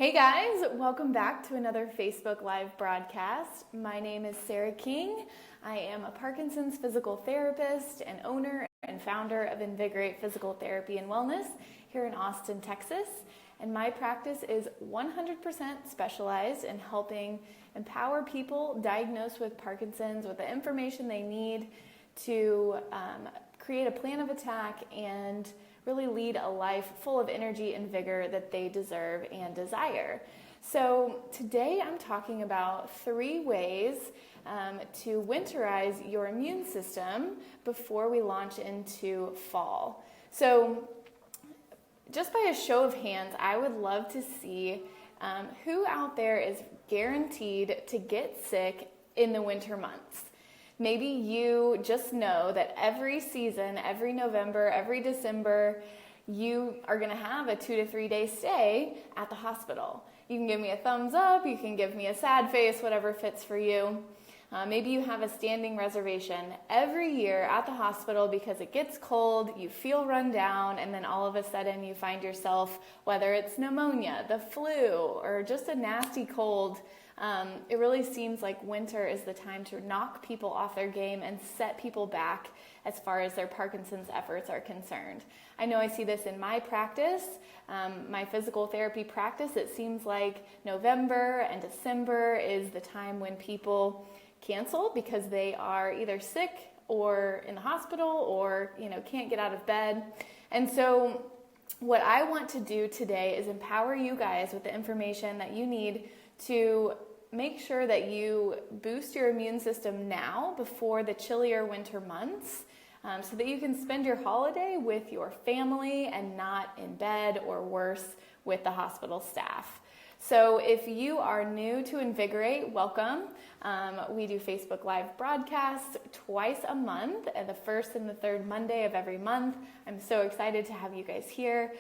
Hey guys, welcome back to another Facebook Live broadcast. My name is Sarah King. I am a Parkinson's physical therapist and owner and founder of Invigorate Physical Therapy and Wellness here in Austin, Texas. And my practice is 100% specialized in helping empower people diagnosed with Parkinson's with the information they need to create a plan of attack and really lead a life full of energy and vigor that they deserve and desire. So today I'm talking about 3 ways to winterize your immune system before we launch into fall. So just by a show of hands, I would love to see who out there is guaranteed to get sick in the winter months. Maybe you just know that every season, every November, every December, you are going to have a 2 to 3 day stay at the hospital. You can give me a thumbs up, you can give me a sad face, whatever fits for you. Maybe you have a standing reservation every year at the hospital because it gets cold, you feel run down, and then all of a sudden you find yourself, whether it's pneumonia, the flu, or just a nasty cold. It really seems like winter is the time to knock people off their game and set people back as far as their Parkinson's efforts are concerned. I know I see this in my practice, my physical therapy practice. It seems like November and December is the time when people cancel because they are either sick or in the hospital or can't get out of bed. And so what I want to do today is empower you guys with the information that you need to make sure that you boost your immune system now before the chillier winter months so that you can spend your holiday with your family and not in bed or worse with the hospital staff. So if you are new to Invigorate, welcome. We do Facebook Live broadcasts twice a month, the first and the third Monday of every month. I'm so excited to have you guys here.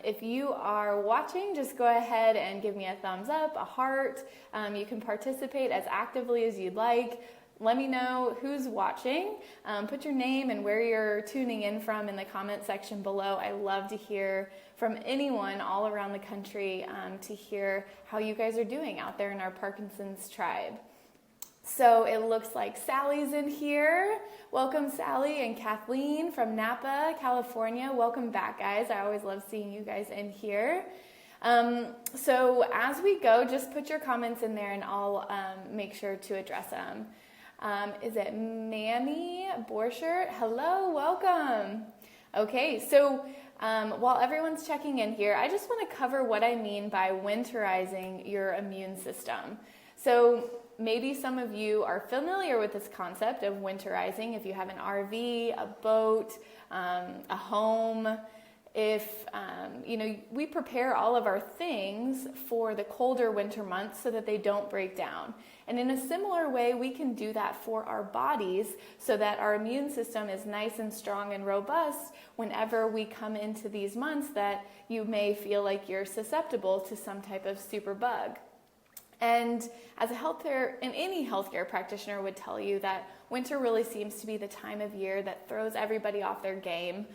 If you are watching, just go ahead and give me a thumbs up, a heart. You can participate as actively as you'd like. Let me know who's watching. Put your name and where you're tuning in from in the comment section below. I love to hear from anyone all around the country to hear how you guys are doing out there in our Parkinson's tribe. So it looks like Sally's in here. Welcome, Sally and Kathleen from Napa, California. Welcome back, guys. I always love seeing you guys in here. So as we go, just put your comments in there and I'll make sure to address them. Is it Mammy Borchert? Hello, welcome. Okay, so while everyone's checking in here, I just want to cover what I mean by winterizing your immune system. So maybe some of you are familiar with this concept of winterizing if you have an RV, a boat, a home. If, we prepare all of our things for the colder winter months so that they don't break down. And in a similar way, we can do that for our bodies so that our immune system is nice and strong and robust whenever we come into these months that you may feel like you're susceptible to some type of super bug. And as any healthcare practitioner would tell you that winter really seems to be the time of year that throws everybody off their game.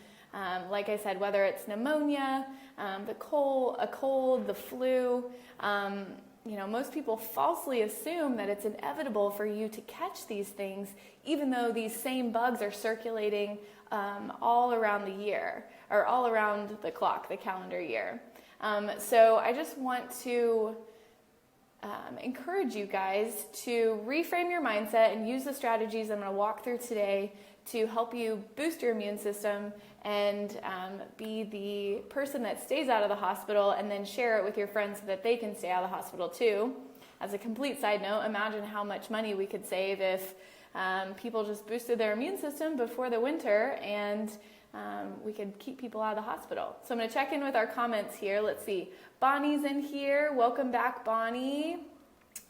Like I said, whether it's pneumonia, a cold, the flu, most people falsely assume that it's inevitable for you to catch these things, even though these same bugs are circulating all around the year, or all around the clock, the calendar year. So I just want to encourage you guys to reframe your mindset and use the strategies I'm going to walk through today to help you boost your immune system and be the person that stays out of the hospital and then share it with your friends so that they can stay out of the hospital too. As a complete side note, imagine how much money we could save if people just boosted their immune system before the winter and we could keep people out of the hospital. So I'm going to check in with our comments here. Let's see. Bonnie's in here. Welcome back, Bonnie.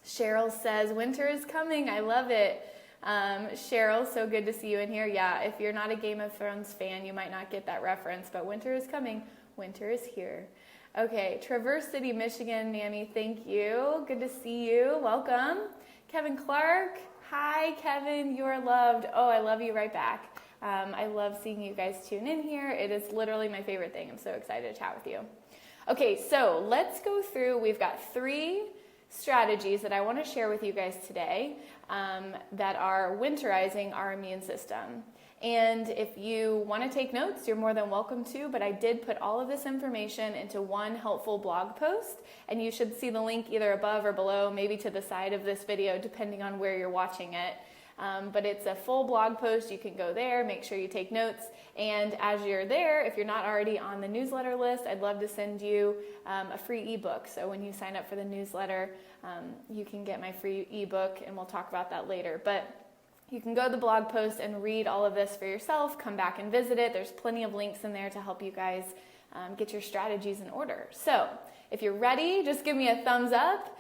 Cheryl says, winter is coming. I love it. Cheryl, so good to see you in here. Yeah, if you're not a Game of Thrones fan, you might not get that reference, but winter is coming. Winter is here. Okay, Traverse City, Michigan, Mammy, thank you. Good to see you. Welcome. Kevin Clark. Hi, Kevin. You're loved. Oh, I love you right back. I love seeing you guys tune in here. It is literally my favorite thing. I'm so excited to chat with you. Okay, so let's go through. We've got 3 strategies that I want to share with you guys today that are winterizing our immune system. And if you want to take notes, you're more than welcome to, but I did put all of this information into one helpful blog post, and you should see the link either above or below, maybe to the side of this video, depending on where you're watching it. But it's a full blog post. You can go there, make sure you take notes. And as you're there, if you're not already on the newsletter list, I'd love to send you a free ebook. So when you sign up for the newsletter, you can get my free ebook, and we'll talk about that later. But you can go to the blog post and read all of this for yourself, come back and visit it. There's plenty of links in there to help you guys get your strategies in order. So if you're ready, just give me a thumbs up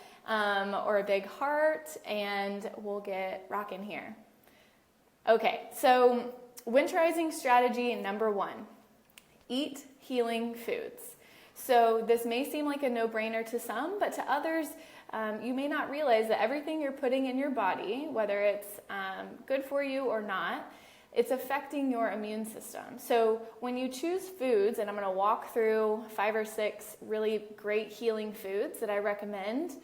or a big heart, and we'll get rocking here. Okay, so winterizing strategy number 1, eat healing foods. So this may seem like a no-brainer to some, but to others, you may not realize that everything you're putting in your body, whether it's good for you or not, it's affecting your immune system. So when you choose foods, and I'm going to walk through 5 or 6 really great healing foods that I recommend,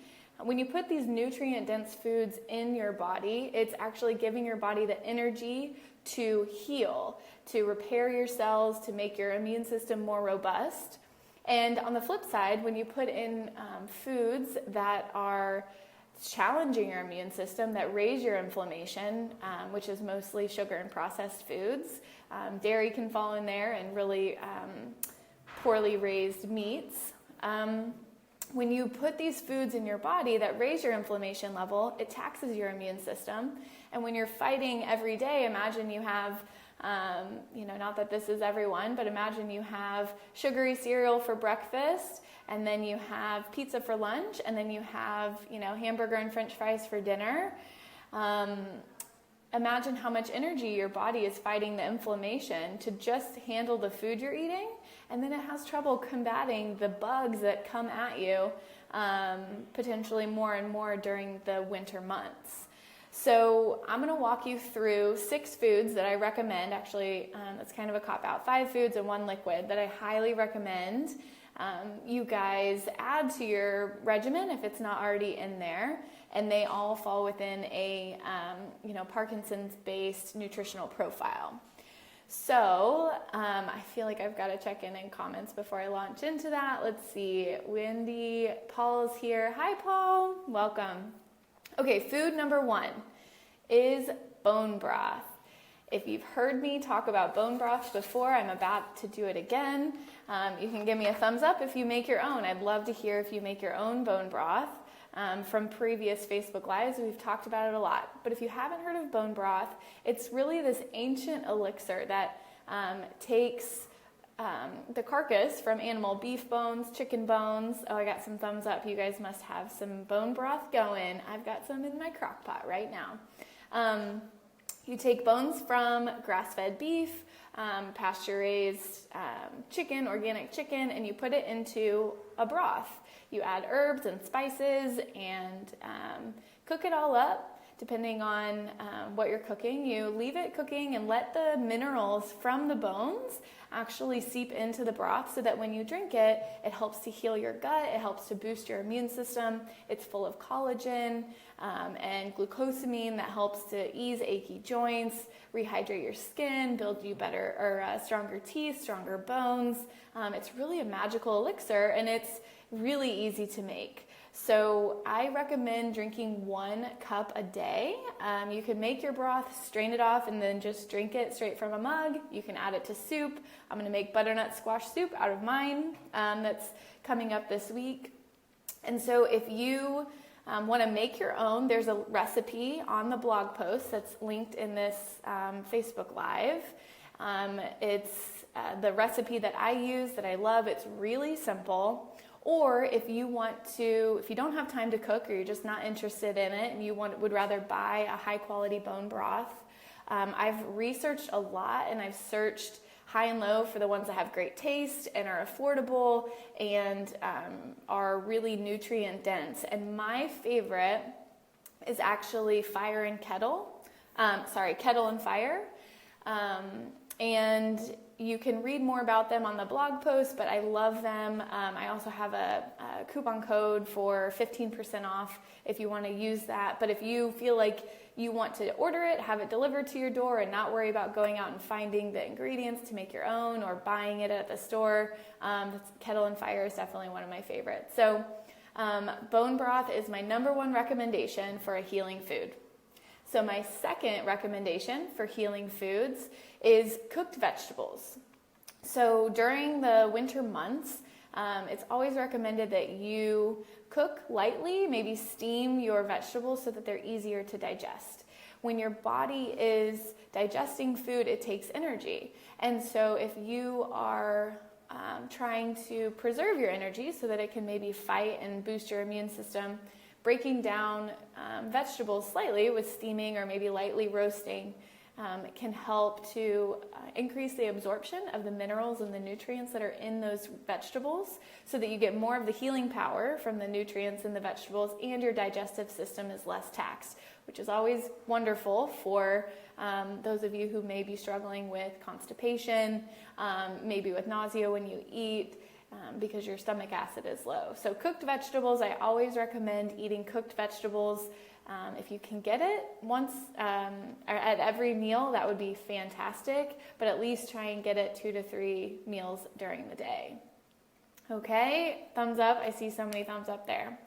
when you put these nutrient-dense foods in your body, it's actually giving your body the energy to heal, to repair your cells, to make your immune system more robust. And on the flip side, when you put in foods that are challenging your immune system, that raise your inflammation, which is mostly sugar and processed foods, dairy can fall in there, and really poorly raised meats. When you put these foods in your body that raise your inflammation level, it taxes your immune system. And when you're fighting every day, imagine you have not that this is everyone, but imagine you have sugary cereal for breakfast, and then you have pizza for lunch, and then you have, hamburger and French fries for dinner. Imagine how much energy your body is fighting the inflammation to just handle the food you're eating, and then it has trouble combating the bugs that come at you potentially more and more during the winter months. So I'm going to walk you through 6 foods that I recommend. Actually, it's kind of a cop-out. 5 foods and 1 liquid that I highly recommend you guys add to your regimen if it's not already in there. And they all fall within a Parkinson's-based nutritional profile. So I feel like I've got to check in comments before I launch into that. Let's see. Wendy, Paul's here. Hi, Paul. Welcome. Okay, food number 1 is bone broth. If you've heard me talk about bone broth before, I'm about to do it again. You can give me a thumbs up if you make your own. I'd love to hear if you make your own bone broth. From previous Facebook Lives, we've talked about it a lot. But if you haven't heard of bone broth, it's really this ancient elixir that takes the carcass from animal beef bones, chicken bones. Oh, I got some thumbs up. You guys must have some bone broth going. I've got some in my crock pot right now. You take bones from grass-fed beef, pasture-raised chicken, organic chicken, and you put it into a broth. You add herbs and spices and cook it all up. Depending on what you're cooking, you leave it cooking and let the minerals from the bones actually seep into the broth so that when you drink it, it helps to heal your gut, it helps to boost your immune system. It's full of collagen and glucosamine that helps to ease achy joints, rehydrate your skin, build you better or stronger teeth, stronger bones. It's really a magical elixir, and it's really easy to make. So I recommend drinking 1 cup a day. You can make your broth, strain it off, and then just drink it straight from a mug. You can add it to soup. I'm going to make butternut squash soup out of mine that's coming up this week. And so if you want to make your own, there's a recipe on the blog post that's linked in this Facebook Live. It's the recipe that I use that I love. It's really simple. Or if you don't have time to cook, or you're just not interested in it and you would rather buy a high quality bone broth, I've researched a lot, and I've searched high and low for the ones that have great taste and are affordable and are really nutrient dense. And my favorite is actually Kettle and Fire. And you can read more about them on the blog post, but I love them. I also have a coupon code for 15% off if you want to use that. But if you feel like you want to order it, have it delivered to your door, and not worry about going out and finding the ingredients to make your own or buying it at the store, Kettle and Fire is definitely one of my favorites. So bone broth is my number one recommendation for a healing food. So my second recommendation for healing foods is cooked vegetables. So during the winter months, it's always recommended that you cook lightly, maybe steam your vegetables so that they're easier to digest. When your body is digesting food, it takes energy. And so if you are trying to preserve your energy so that it can maybe fight and boost your immune system, breaking down vegetables slightly with steaming or maybe lightly roasting can help to increase the absorption of the minerals and the nutrients that are in those vegetables so that you get more of the healing power from the nutrients in the vegetables and your digestive system is less taxed, which is always wonderful for those of you who may be struggling with constipation, maybe with nausea when you eat, because your stomach acid is low. So cooked vegetables, I always recommend eating cooked vegetables. If you can get it once at every meal, that would be fantastic, but at least try and get it 2 to 3 meals during the day. Okay, thumbs up. I see so many thumbs up there.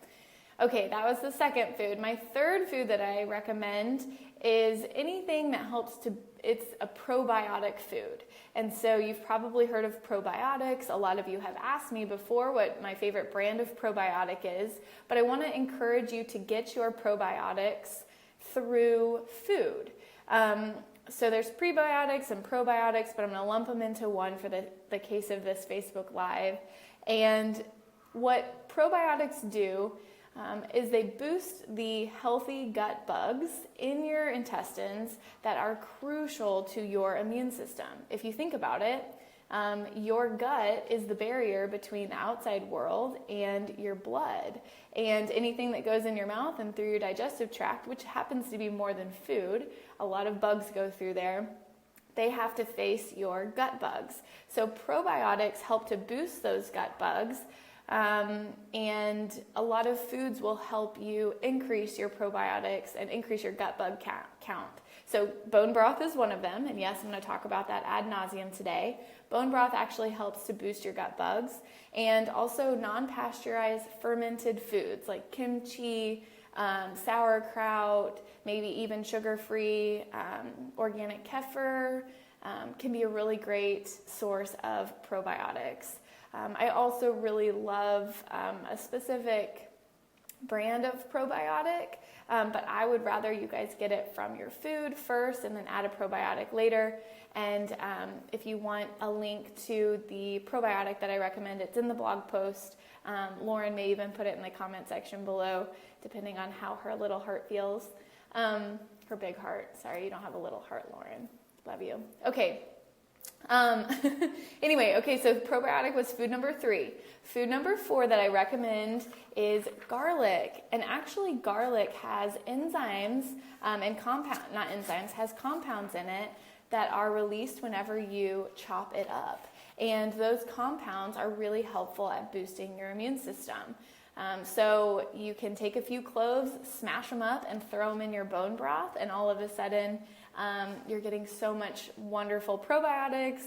Okay, that was the second food. My third food that I recommend is anything that helps to, it's a probiotic food. And so you've probably heard of probiotics. A lot of you have asked me before what my favorite brand of probiotic is, but I want to encourage you to get your probiotics through food. So there's prebiotics and probiotics, but I'm going to lump them into one for the case of this Facebook Live. And what probiotics do is they boost the healthy gut bugs in your intestines that are crucial to your immune system. If you think about it, your gut is the barrier between the outside world and your blood. And anything that goes in your mouth and through your digestive tract, which happens to be more than food, a lot of bugs go through there, they have to face your gut bugs. So probiotics help to boost those gut bugs. And a lot of foods will help you increase your probiotics and increase your gut bug count. So bone broth is one of them, and yes, I'm going to talk about that ad nauseum today. Bone broth actually helps to boost your gut bugs, and also non-pasteurized fermented foods like kimchi, sauerkraut, maybe even sugar-free organic kefir can be a really great source of probiotics. I also really love a specific brand of probiotic, but I would rather you guys get it from your food first and then add a probiotic later. And if you want a link to the probiotic that I recommend, it's in the blog post. Lauren may even put it in the comment section below, depending on how her little heart feels. Her big heart. Sorry, you don't have a little heart, Lauren. Love you. Okay. Anyway, okay, so probiotic was food number 3. Food number 4 that I recommend is garlic. And actually garlic has enzymes and has compounds in it that are released whenever you chop it up. And those compounds are really helpful at boosting your immune system. So you can take a few cloves, smash them up, and throw them in your bone broth, and all of a sudden you're getting so much wonderful probiotics,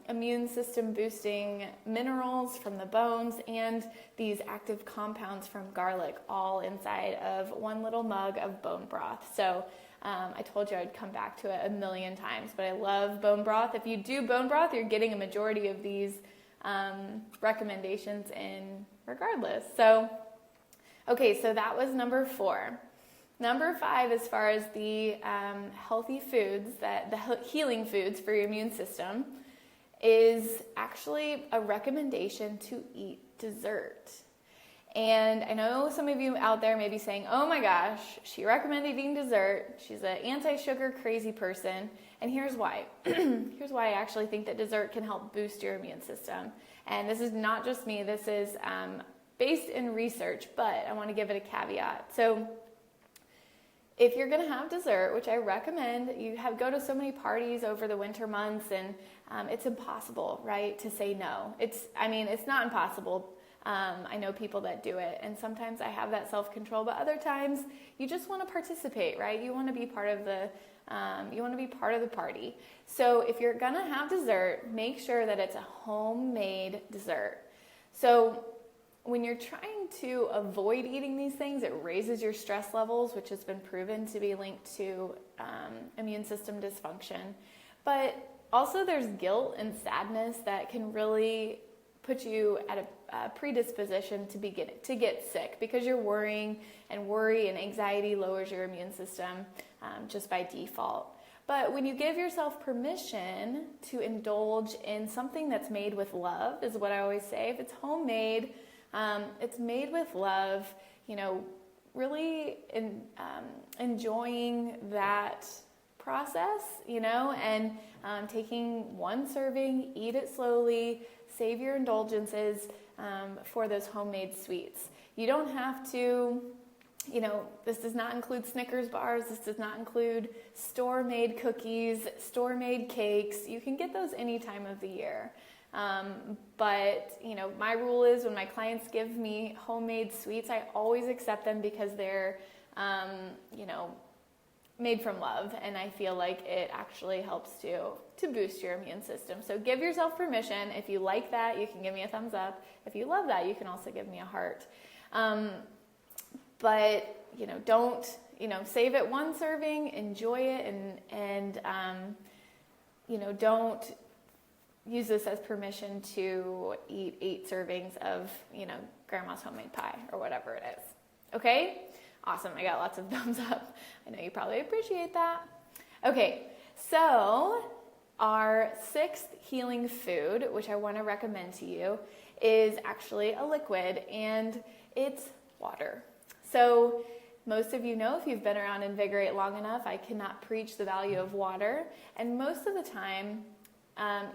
immune system boosting minerals from the bones, and these active compounds from garlic all inside of one little mug of bone broth. So I told you I'd come back to it a million times, but I love bone broth. If you do bone broth, you're getting a majority of these recommendations in regardless. So, okay, so that was number 4. Number 5, as far as the healthy foods, the healing foods for your immune system, is actually a recommendation to eat dessert. And I know some of you out there may be saying, oh my gosh, she recommended eating dessert. She's an anti-sugar crazy person. And here's why. Here's why I actually think that dessert can help boost your immune system. And this is not just me. This is based in research, but I want to give it a caveat. So if you're going to have dessert, which I recommend, you go to so many parties over the winter months, and it's impossible, right, to say no. It's not impossible. I know people that do it, and sometimes I have that self-control, but other times you just want to participate, right? You want to be part of the party. So if you're gonna have dessert, make sure that it's a homemade dessert. So when you're trying to avoid eating these things, it raises your stress levels, which has been proven to be linked to immune system dysfunction. But also there's guilt and sadness that can really put you at a predisposition to get sick, because you're worrying, and worry and anxiety lowers your immune system just by default. But when you give yourself permission to indulge in something that's made with love, is what I always say. If it's homemade, it's made with love, really enjoying that process, and taking one serving, eat it slowly, save your indulgences for those homemade sweets. You don't have to, this does not include Snickers bars. This does not include store-made cookies, store-made cakes. You can get those any time of the year. But my rule is, when my clients give me homemade sweets, I always accept them because they're, made from love, and I feel like it actually helps to boost your immune system. So give yourself permission. If you like that, you can give me a thumbs up. If you love that, you can also give me a heart. But don't save it one serving, enjoy it, and don't use this as permission to eat 8 servings of grandma's homemade pie or whatever it is. Okay? Awesome. I got lots of thumbs up. I know you probably appreciate that. Okay, so our 6th healing food, which I want to recommend to you, is actually a liquid, and it's water. So most of you know, if you've been around Invigorate long enough, I cannot preach the value of water. And most of the time,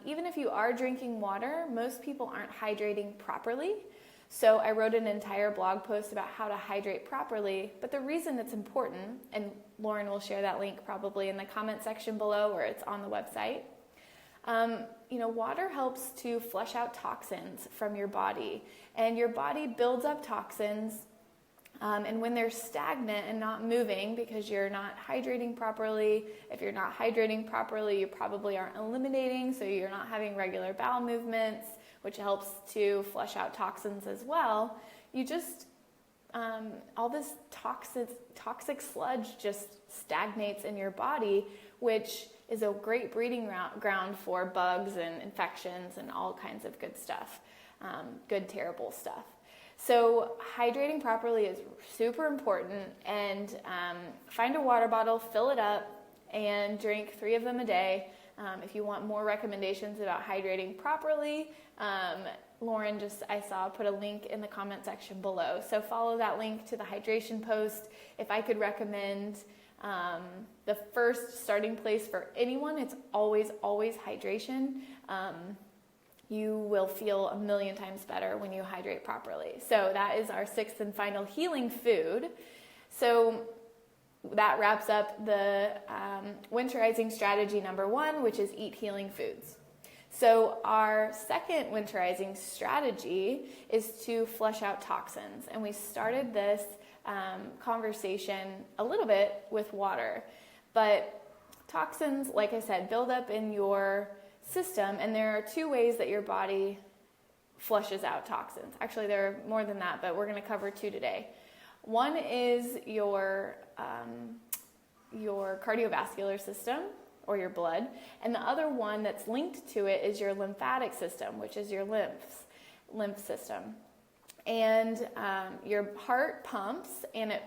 even if you are drinking water, most people aren't hydrating properly. So I wrote an entire blog post about how to hydrate properly, but the reason it's important, and Lauren will share that link probably in the comment section below, or it's on the website. Water helps to flush out toxins from your body, and your body builds up toxins, and when they're stagnant and not moving because you're not hydrating properly, if you're not hydrating properly, you probably aren't eliminating, so you're not having regular bowel movements, which helps to flush out toxins as well. You just, all this toxic sludge just stagnates in your body, which is a great breeding ground for bugs and infections and all kinds of good stuff, good, terrible stuff. So hydrating properly is super important, and find a water bottle, fill it up, and drink 3 of them a day. If you want more recommendations about hydrating properly, Lauren I saw put a link in the comment section below. So follow that link to the hydration post. If I could recommend the first starting place for anyone, it's always hydration. You will feel a million times better when you hydrate properly. So that is our 6th and final healing food. So that wraps up the winterizing strategy number 1, which is eat healing foods. So our second winterizing strategy is to flush out toxins. And we started this conversation a little bit with water. But toxins, like I said, build up in your system, and there are 2 ways that your body flushes out toxins. Actually, there are more than that, but we're going to cover 2 today. One is your cardiovascular system, or your blood, and the other one that's linked to it is your lymphatic system, which is your lymph system. And your heart pumps, and it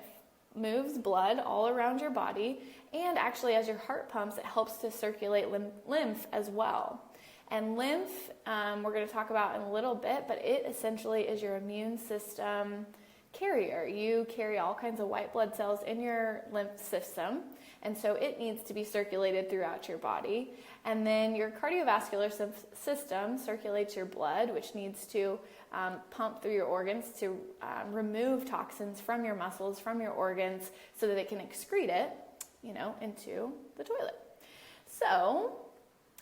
moves blood all around your body, and actually as your heart pumps, it helps to circulate lymph as well. And lymph, we're going to talk about in a little bit, but it essentially is your immune system carrier. You carry all kinds of white blood cells in your lymph system, and so it needs to be circulated throughout your body. And then your cardiovascular system circulates your blood, which needs to pump through your organs to remove toxins from your muscles, from your organs, so that they can excrete it, into the toilet. So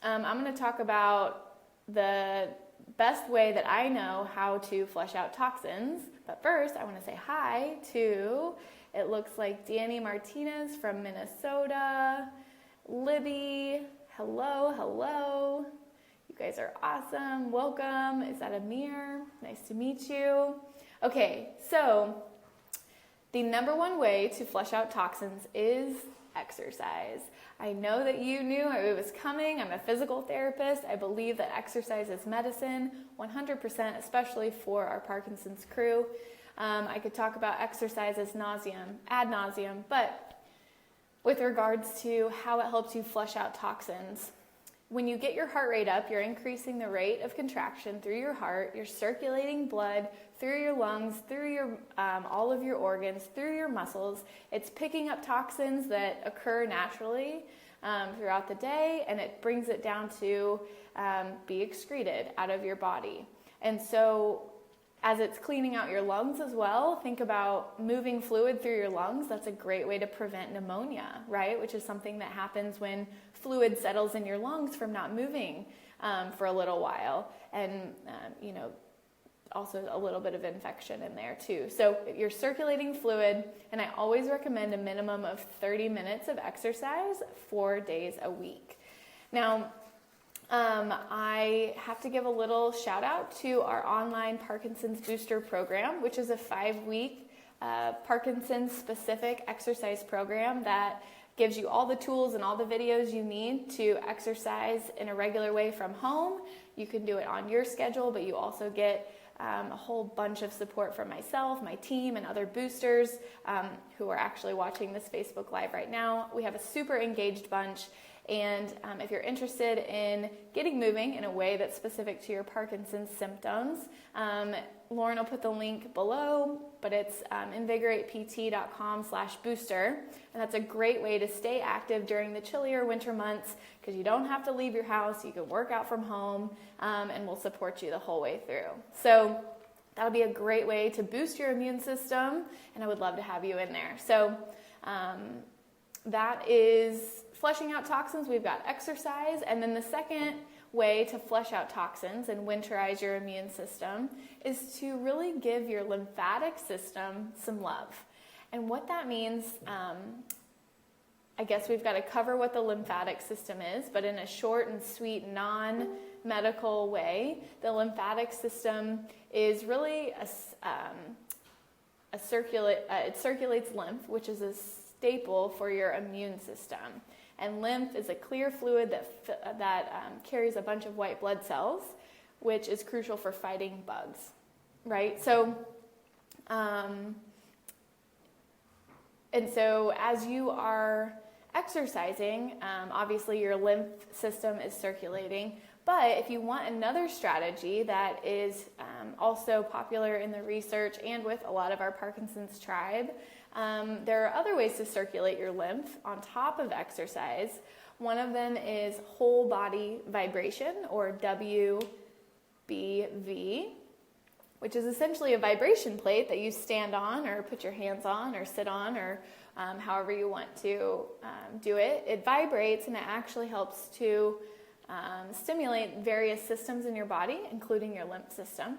I'm going to talk about the best way that I know how to flush out toxins. But first, I want to say hi to, it looks like Danny Martinez from Minnesota, Libby, hello. You guys are awesome. Welcome. Is that Amir? Nice to meet you. Okay, so the number one way to flush out toxins is exercise. I know that you knew it was coming. I'm a physical therapist. I believe that exercise is medicine, 100%, especially for our Parkinson's crew. I could talk about exercise ad nauseum, but with regards to how it helps you flush out toxins, when you get your heart rate up, you're increasing the rate of contraction through your heart. You're circulating blood through your lungs, through your all of your organs, through your muscles. It's picking up toxins that occur naturally throughout the day, and it brings it down to be excreted out of your body. And so as it's cleaning out your lungs as well, think about moving fluid through your lungs. That's a great way to prevent pneumonia, right? Which is something that happens when fluid settles in your lungs from not moving for a little while. And, also a little bit of infection in there too. So you're circulating fluid, and I always recommend a minimum of 30 minutes of exercise 4 days a week. Now, I have to give a little shout out to our online Parkinson's Booster program, which is a 5-week Parkinson's specific exercise program that gives you all the tools and all the videos you need to exercise in a regular way from home. You can do it on your schedule, but you also get a whole bunch of support from myself, my team, and other boosters who are actually watching this Facebook Live right now. We have a super engaged bunch, and if you're interested in getting moving in a way that's specific to your Parkinson's symptoms, Lauren will put the link below, but it's invigoratept.com/booster, and that's a great way to stay active during the chillier winter months because you don't have to leave your house. You can work out from home, and we'll support you the whole way through. So that'll be a great way to boost your immune system, and I would love to have you in there. So that is flushing out toxins. We've got exercise, and then the second way to flush out toxins and winterize your immune system is to really give your lymphatic system some love. And what that means, I guess we've got to cover what the lymphatic system is, but in a short and sweet, non-medical way, the lymphatic system is really it circulates lymph, which is a staple for your immune system. And lymph is a clear fluid that carries a bunch of white blood cells, which is crucial for fighting bugs, right? So, and so as you are exercising, obviously your lymph system is circulating. But if you want another strategy that is also popular in the research and with a lot of our Parkinson's tribe, there are other ways to circulate your lymph on top of exercise. One of them is whole body vibration, or WBV, which is essentially a vibration plate that you stand on or put your hands on or sit on, or however you want to do it. It vibrates, and it actually helps to stimulate various systems in your body, including your lymph system.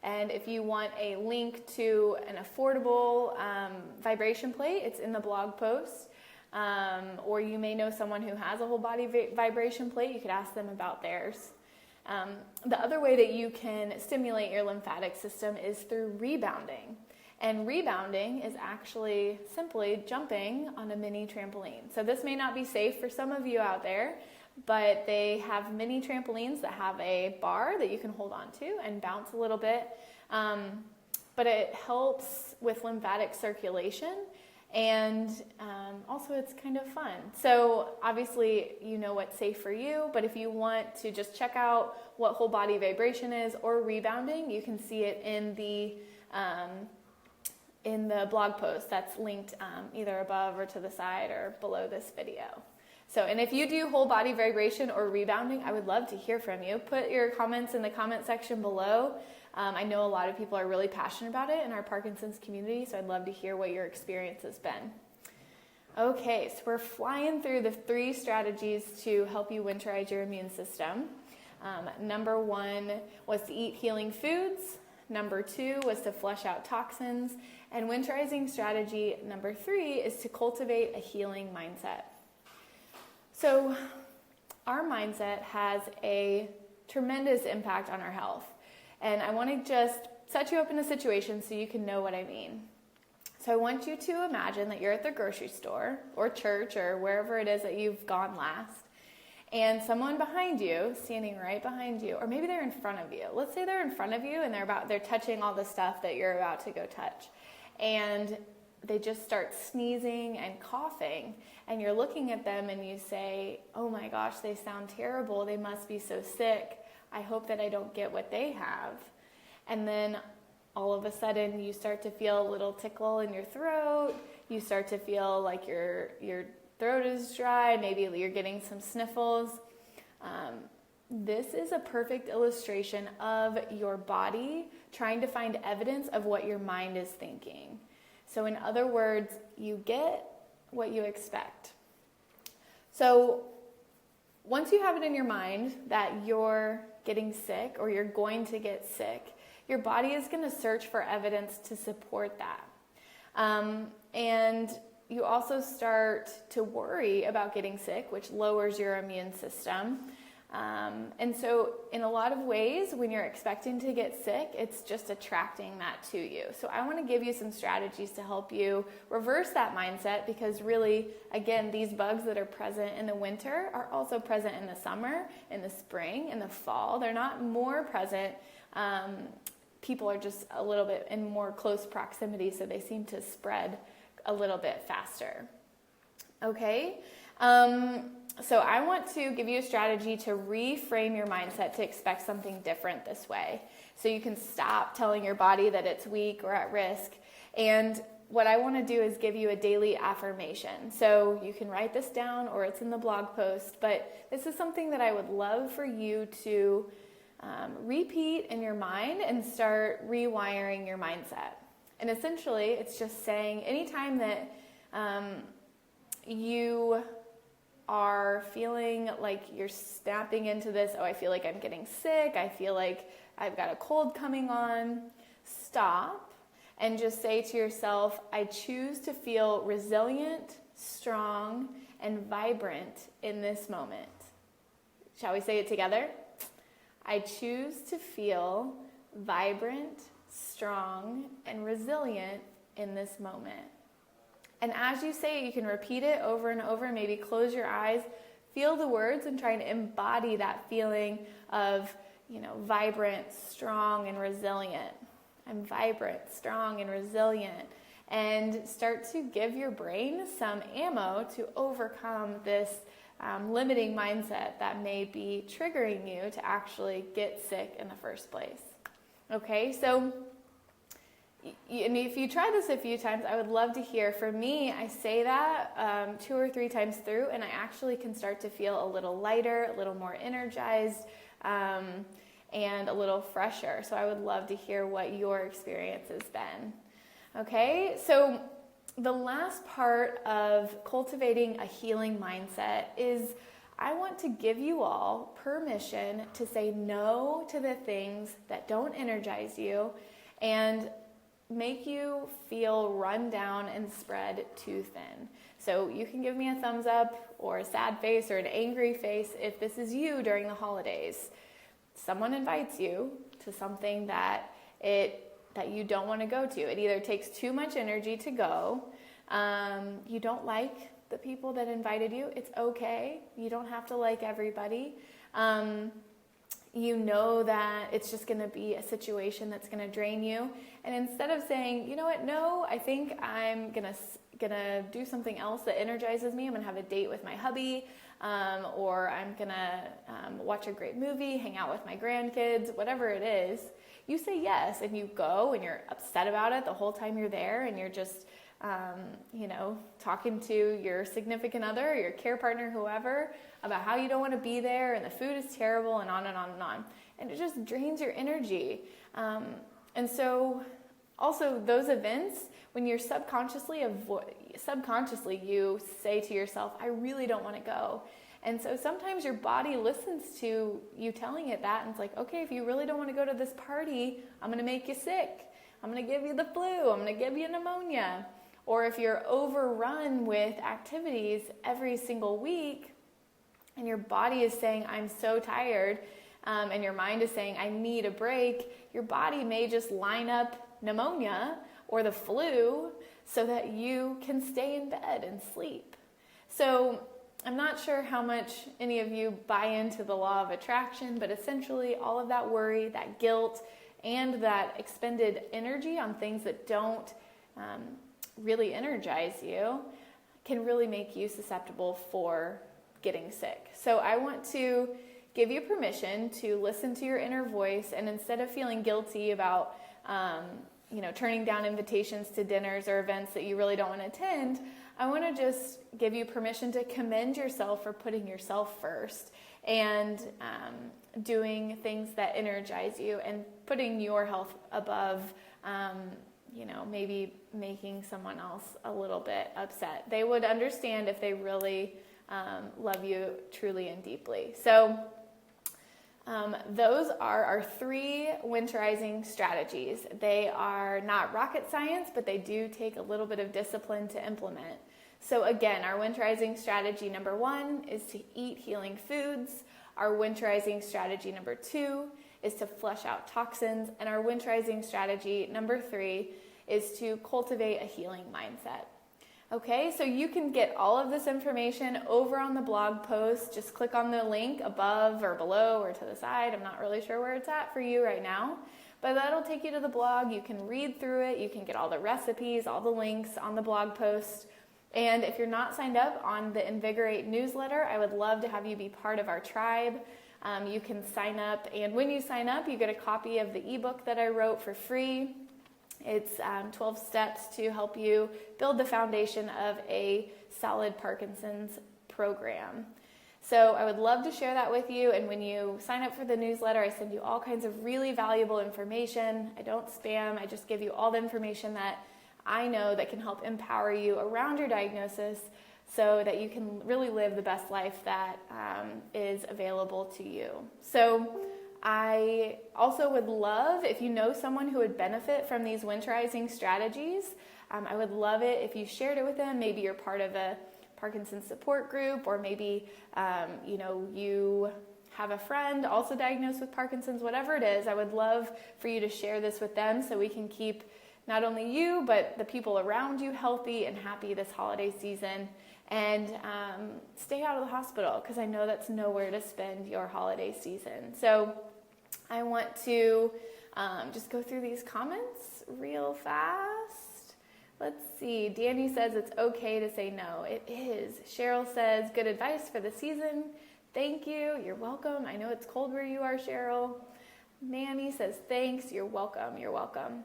And if you want a link to an affordable vibration plate, it's in the blog post. Or you may know someone who has a whole body vibration plate. You could ask them about theirs. The other way that you can stimulate your lymphatic system is through rebounding. And rebounding is actually simply jumping on a mini trampoline. So this may not be safe for some of you out there, but they have mini trampolines that have a bar that you can hold on to and bounce a little bit. But it helps with lymphatic circulation, and also it's kind of fun. So obviously you know what's safe for you, but if you want to just check out what whole body vibration is or rebounding, you can see it in the blog post that's linked either above or to the side or below this video. So, and if you do whole body vibration or rebounding, I would love to hear from you. Put your comments in the comment section below. I know a lot of people are really passionate about it in our Parkinson's community, so I'd love to hear what your experience has been. Okay, so we're flying through the 3 strategies to help you winterize your immune system. Number 1 was to eat healing foods. Number 2 was to flush out toxins. And winterizing strategy number 3 is to cultivate a healing mindset. So our mindset has a tremendous impact on our health. And I want to just set you up in a situation so you can know what I mean. So I want you to imagine that you're at the grocery store or church or wherever it is that you've gone last, and someone behind you, standing right behind you, or maybe they're in front of you. Let's say they're in front of you and they're touching all the stuff that you're about to go touch. And they just start sneezing and coughing, and you're looking at them and you say, "Oh my gosh, they sound terrible. They must be so sick. I hope that I don't get what they have." And then all of a sudden you start to feel a little tickle in your throat. You start to feel like your throat is dry. Maybe you're getting some sniffles. This is a perfect illustration of your body trying to find evidence of what your mind is thinking. So in other words, you get what you expect. So once you have it in your mind that you're getting sick or you're going to get sick, your body is going to search for evidence to support that. And you also start to worry about getting sick, which lowers your immune system. And so in a lot of ways, when you're expecting to get sick, it's just attracting that to you. So I want to give you some strategies to help you reverse that mindset, because really, again, these bugs that are present in the winter are also present in the summer, in the spring, in the fall. They're not more present. People are just a little bit in more close proximity, so they seem to spread a little bit faster. Okay? So I want to give you a strategy to reframe your mindset to expect something different this way. So you can stop telling your body that it's weak or at risk. And what I want to do is give you a daily affirmation. So you can write this down, or it's in the blog post, but this is something that I would love for you to repeat in your mind and start rewiring your mindset. And essentially, it's just saying anytime that you are feeling like you're snapping into this, "Oh, I feel like I'm getting sick, I feel like I've got a cold coming on," stop and just say to yourself, "I choose to feel resilient, strong, and vibrant in this moment." Shall we say it together? I choose to feel vibrant, strong, and resilient in this moment. And as you say it, you can repeat it over and over. Maybe close your eyes, feel the words, and try and embody that feeling of, vibrant, strong, and resilient. I'm vibrant, strong, and resilient. And start to give your brain some ammo to overcome this limiting mindset that may be triggering you to actually get sick in the first place. Okay, so if you try this a few times, I would love to hear. For me, I say that 2 or 3 times through, and I actually can start to feel a little lighter, a little more energized, and a little fresher. So I would love to hear what your experience has been. Okay, so the last part of cultivating a healing mindset is I want to give you all permission to say no to the things that don't energize you and make you feel run down and spread too thin. So you can give me a thumbs up or a sad face or an angry face if this is you during the holidays. Someone invites you to something that you don't want to go to. It either takes too much energy to go, you don't like the people that invited you. It's okay. You don't have to like everybody. You know that it's just going to be a situation that's going to drain you. And instead of saying, "You know what, no, I think I'm going to do something else that energizes me. I'm going to have a date with my hubby, or I'm going to watch a great movie, hang out with my grandkids," whatever it is, you say yes and you go, and you're upset about it the whole time you're there, and you're just talking to your significant other, or your care partner, whoever, about how you don't want to be there and the food is terrible, and on and on and on. And it just drains your energy. And so Also, those events, when you're subconsciously you say to yourself, I really don't want to go. And so sometimes your body listens to you telling it that, and it's like, okay, if you really don't want to go to this party, I'm going to make you sick. I'm going to give you the flu. I'm going to give you pneumonia. Or if you're overrun with activities every single week, and your body is saying, I'm so tired, and your mind is saying, I need a break, your body may just line up pneumonia or the flu so that you can stay in bed and sleep. So I'm not sure how much any of you buy into the law of attraction, but essentially all of that worry, that guilt, and that expended energy on things that don't really energize you can really make you susceptible for getting sick. So I want to give you permission to listen to your inner voice, and instead of feeling guilty about turning down invitations to dinners or events that you really don't want to attend, I want to just give you permission to commend yourself for putting yourself first and doing things that energize you and putting your health above, maybe making someone else a little bit upset. They would understand if they really love you truly and deeply. So those are our 3 winterizing strategies. They are not rocket science, but they do take a little bit of discipline to implement. So again, our winterizing strategy number 1 is to eat healing foods. Our winterizing strategy number 2 is to flush out toxins. And our winterizing strategy number 3 is to cultivate a healing mindset. Okay, so you can get all of this information over on the blog post. Just click on the link above or below or to the side. I'm not really sure where it's at for you right now, but that'll take you to the blog. You can read through it. You can get all the recipes, all the links on the blog post. And if you're not signed up on the Invigorate newsletter, I would love to have you be part of our tribe. You can sign up, and when you sign up, you get a copy of the ebook that I wrote for free. It's 12 steps to help you build the foundation of a solid Parkinson's program. So I would love to share that with you. And when you sign up for the newsletter, I send you all kinds of really valuable information. I don't spam. I just give you all the information that I know that can help empower you around your diagnosis so that you can really live the best life that is available to you. So I also would love, if you know someone who would benefit from these winterizing strategies, I would love it if you shared it with them. Maybe you're part of a Parkinson's support group, or maybe, you have a friend also diagnosed with Parkinson's, whatever it is. I would love for you to share this with them so we can keep not only you, but the people around you healthy and happy this holiday season, and stay out of the hospital, because I know that's nowhere to spend your holiday season. So I want to just go through these comments real fast. Let's see. Danny says it's okay to say no. It is. Cheryl says, good advice for the season. Thank you. You're welcome. I know it's cold where you are, Cheryl. Mammy says, thanks. You're welcome. You're welcome.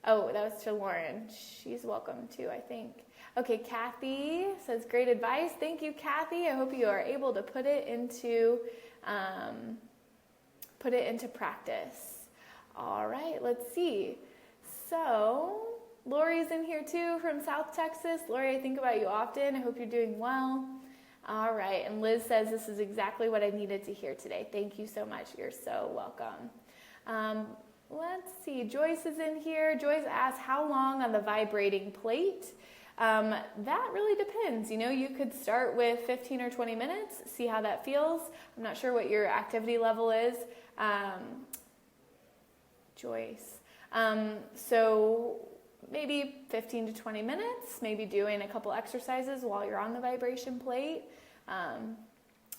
Oh, that was to Lauren. She's welcome too, I think. Okay, Kathy says, great advice. Thank you, Kathy. I hope you are able to put it into practice. All right, let's see. So Lori's in here too from South Texas. Lori, I think about you often. I hope you're doing well. All right, and Liz says, this is exactly what I needed to hear today. Thank you so much. You're so welcome. Let's see. Joyce is in here. Joyce asks, how long on the vibrating plate? That really depends. You could start with 15 or 20 minutes, see how that feels. I'm not sure what your activity level is. Joyce. So maybe 15 to 20 minutes, maybe doing a couple exercises while you're on the vibration plate. I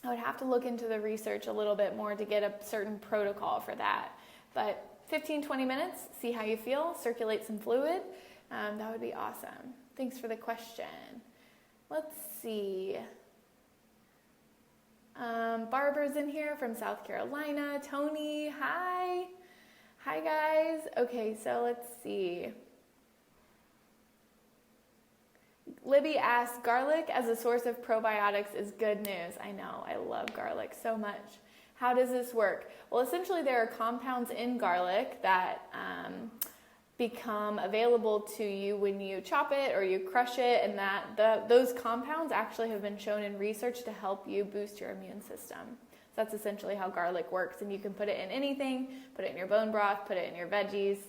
would have to look into the research a little bit more to get a certain protocol for that. But 15, 20 minutes, see how you feel, circulate some fluid. That would be awesome. Thanks for the question. Let's see. Barbara's in here from South Carolina. Tony, hi. Hi, guys. Okay, so let's see. Libby asks, garlic as a source of probiotics is good news. I know, I love garlic so much. How does this work? Well, essentially there are compounds in garlic that become available to you when you chop it or you crush it, and that those compounds actually have been shown in research to help you boost your immune system. So that's essentially how garlic works, and you can put it in anything, put it in your bone broth, put it in your veggies,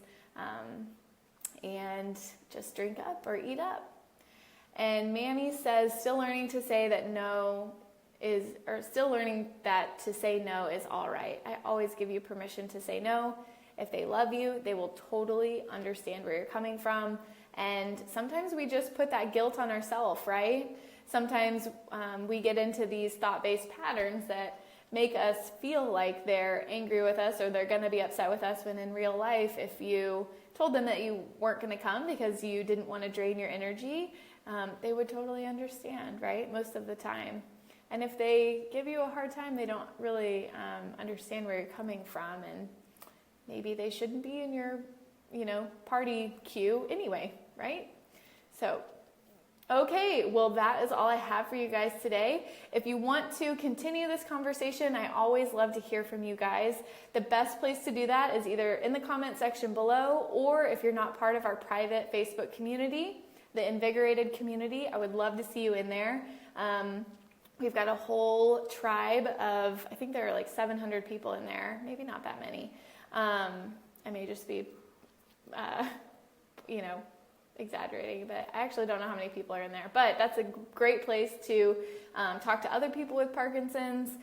and just drink up or eat up. And Mammy says, still learning to say no is all right. I always give you permission to say no. If they love you, they will totally understand where you're coming from. And sometimes we just put that guilt on ourselves, right? Sometimes we get into these thought-based patterns that make us feel like they're angry with us or they're going to be upset with us, when in real life, if you told them that you weren't going to come because you didn't want to drain your energy, they would totally understand, right? Most of the time. And if they give you a hard time, they don't really understand where you're coming from, and maybe they shouldn't be in your, party queue anyway, right? So, okay, well, that is all I have for you guys today. If you want to continue this conversation, I always love to hear from you guys. The best place to do that is either in the comment section below, or if you're not part of our private Facebook community, the Invigorated community, I would love to see you in there. We've got a whole tribe of, I think there are like 700 people in there, maybe not that many. I may just be, exaggerating, but I actually don't know how many people are in there. But that's a great place to talk to other people with Parkinson's,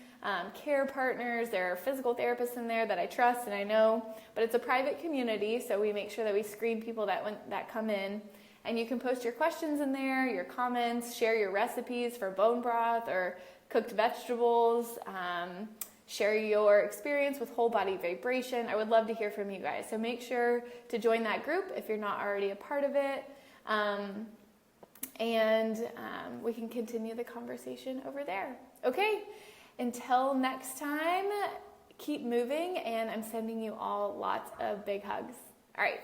care partners. There are physical therapists in there that I trust and I know. But it's a private community, so we make sure that we screen people that come in. And you can post your questions in there, your comments, share your recipes for bone broth or cooked vegetables, share your experience with whole body vibration. I would love to hear from you guys. So make sure to join that group if you're not already a part of it. We can continue the conversation over there. Okay, until next time, keep moving, and I'm sending you all lots of big hugs. All right.